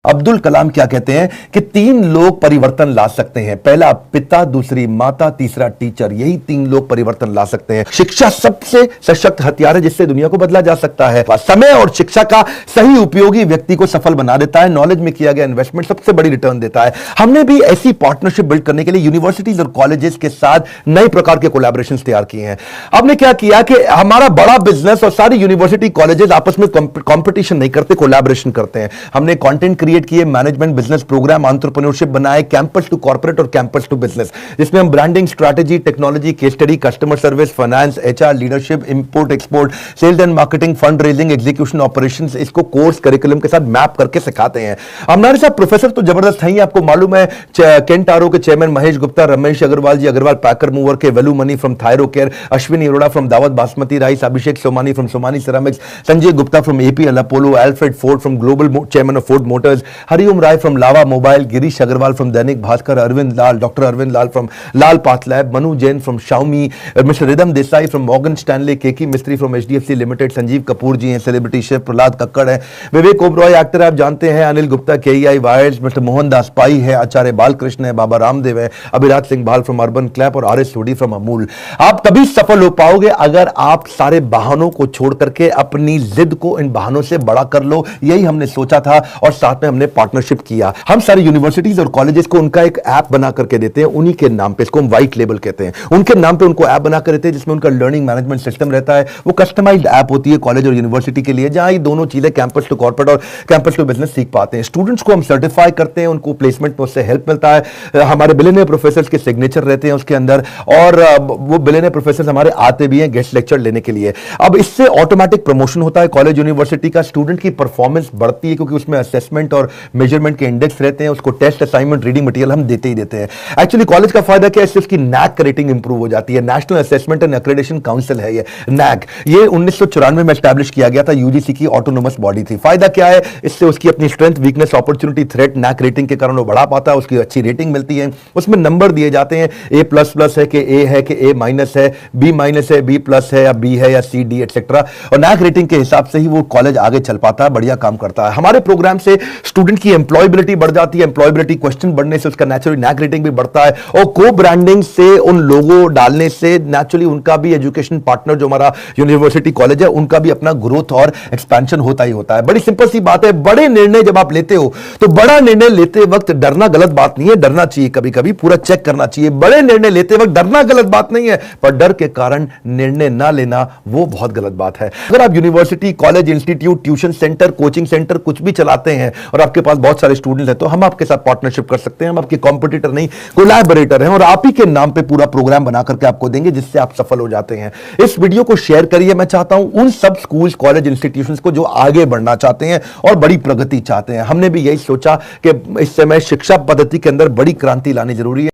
अब्दुल कलाम क्या कहते हैं कि तीन लोग परिवर्तन ला सकते हैं। पहला पिता, दूसरी माता, तीसरा टीचर। यही तीन लोग परिवर्तन ला सकते हैं। शिक्षा सबसे सशक्त हथियार है जिससे दुनिया को बदला जा सकता है। समय और शिक्षा का सही उपयोगी व्यक्ति को सफल बना देता है। नॉलेज में किया गया इन्वेस्टमेंट सबसे बड़ी रिटर्न देता है। हमने भी ऐसी पार्टनरशिप बिल्ड करने के लिए यूनिवर्सिटीज और कॉलेजेस के साथ नए प्रकार के कोलैबोरेशन तैयार किए हैं। हमने क्या किया कि हमारा बड़ा बिजनेस और सारी यूनिवर्सिटी कॉलेजेस आपस में कॉम्पिटिशन नहीं करते, कोलैबोरेशन करते हैं। हमने कंटेंट क्रिएट किए, मैनेजमेंट बिजनेस प्रोग्राम, एंटरप्रेन्योरशिप बनाए, कैंपस टू कॉर्पोरेट और कैंपस टू बिजनेस, जिसमें हम branding, strategy, technology, case study, customer service, finance, HR, leadership, import export, sales and marketing, fund raising, execution, operations, इसको course curriculum के साथ map करके सिखाते हैं। हमारे साथ प्रोफेसर तो जबरदस्त हैं ही, आपको मालूम है। केंट आरो के chairman Mahesh Gupta, Ramesh Agarwal ji, Agarwal packer mover के Velu Mani from Thyrocare, Ashwini Arora from Daawat basmati rice, Abhishek Somani from Somany ceramics, Sanjay Gupta from APL Apollo, Alfred Ford from global chairman of Ford Motors, Hariom Rai from Lava mobile, Girish Agarwal from Dainik Bhaskar, Arvind Lal, doctor Arvind Lal from Lal path lab, Manu Jain from Xiaomi, mister Ridham Desai from Morgan Stanley, Keki Mistry from HDFC limited, Sanjeev Kapoor ji हैं celebrity chef, Prahlad Kakkar है, Vivek Oberoi actor आप जानते हैं, Anil Gupta KEI wires, mister Mohandas Pai है, आचार्य बालकृष्ण है, बाबा रामदेव है, Abhiraj Singh Bhal from Urban Clap और R S Sodhi from Amul. आप तभी सफल हो पाओगे अगर आप सारे बहानों को छोड़ करके अपनी जिद को इन बहानों से बड़ा कर लो। यही हमने सोचा था और साथ में हमने पार्टनरशिप किया। हम सारी यूनिवर्सिटीज और कॉलेजेस को उनका एक ऐप बना करके देते हैं, उन्हीं के नाम पे, इसको हम व्हाइट लेबल कहते हैं, उनके नाम पे उनको ऐप बना कर देते हैं जिसमें उनका लर्निंग मैनेजमेंट सिस्टम रहता है। वो कस्टमाइज्ड ऐप होती है कॉलेज और यूनिवर्सिटी के लिए, जहां ये दोनों चीजें कैंपस टू कॉर्पोरेट और कैंपस टू बिजनेस सीख पाते हैं। स्टूडेंट्स को हम सर्टिफाई करते हैं, उनको प्लेसमेंट में उससे हेल्प मिलता है। हमारे बिलियनियर प्रोफेसर्स के सिग्नेचर रहते हैं उसके अंदर, और वो बिलियनियर प्रोफेसर्स हमारे आते भी हैं गेस्ट लेक्चर लेने के लिए। अब इससे ऑटोमेटिक प्रमोशन होता है कॉलेज यूनिवर्सिटी का, स्टूडेंट की परफॉर्मेंस बढ़ती है क्योंकि उसमें असेसमेंट और मेजरमेंट के इंडेक्स रहते हैं। उसको टेस्ट, असाइनमेंट, रीडिंग मटेरियल हम देते ही देते हैं। एक्चुअली कॉलेज का फायदा क्या है, इससे उसकी नैक रेटिंग इंप्रूव हो जाती है। National assessment and accreditation council है ये नैक। ये 1994 में एस्टैब्लिश किया गया था, यूजीसी की ऑटोनोमस बॉडी थी। फायदा क्या है, इससे उसकी अपनी strength, weakness, opportunity, threat, NAAC rating के कारण वो बढ़ा पाता है, उसकी अच्छी रेटिंग मिलती है। उसमें नंबर दिए जाते हैं, ए प्लस प्लस है कि ए है कि ए माइनस है, बी माइनस है, बी प्लस है या बी है या सी डी एक्सेट्रा, और नैक रेटिंग के हिसाब से ही वो कॉलेज आगे चल पाता है, बढ़िया काम करता है। हमारे प्रोग्राम से स्टूडेंट की एम्प्लॉयबिलिटी बढ़ जाती है, एम्प्लॉयबिलिटी क्वेश्चन बढ़ने से उसका नेचुरली नैक रेटिंग भी बढ़ता है, और को ब्रांडिंग से उन लोगों डालने से नेचुरली उनका भी एजुकेशन पार्टनर जो हमारा यूनिवर्सिटी कॉलेज है उनका भी अपना ग्रोथ और एक्सपेंशन होता ही होता है। बड़ी सिंपल सी बात है, बड़े निर्णय जब आप लेते हो तो बड़ा निर्णय लेते वक्त डरना गलत बात नहीं है, डरना चाहिए, कभी कभी पूरा चेक करना चाहिए। बड़े निर्णय लेते वक्त डरना गलत बात नहीं है, पर डर के कारण निर्णय ना लेना वो बहुत गलत बात है। अगर आप university, college, institute, tuition centre, coaching centre कुछ भी चलाते हैं और आपके पास बहुत सारे स्टूडेंट हैं तो हम आपके साथ पार्टनरशिप कर सकते हैं। हम आपके कॉम्पिटिटर नहीं, कोलैबोरेटर हैं, और आप ही के नाम पे पूरा प्रोग्राम बना करके आपको देंगे जिससे आप सफल हो जाते हैं। इस वीडियो को शेयर करिए। मैं चाहता हूं उन सब स्कूल्स, कॉलेज, इंस्टीट्यूशंस को जो आगे बढ़ना चाहते हैं और बड़ी प्रगति चाहते हैं। हमने भी यही सोचा कि इस समय शिक्षा पद्धति के अंदर बड़ी क्रांति लानी जरूरी है।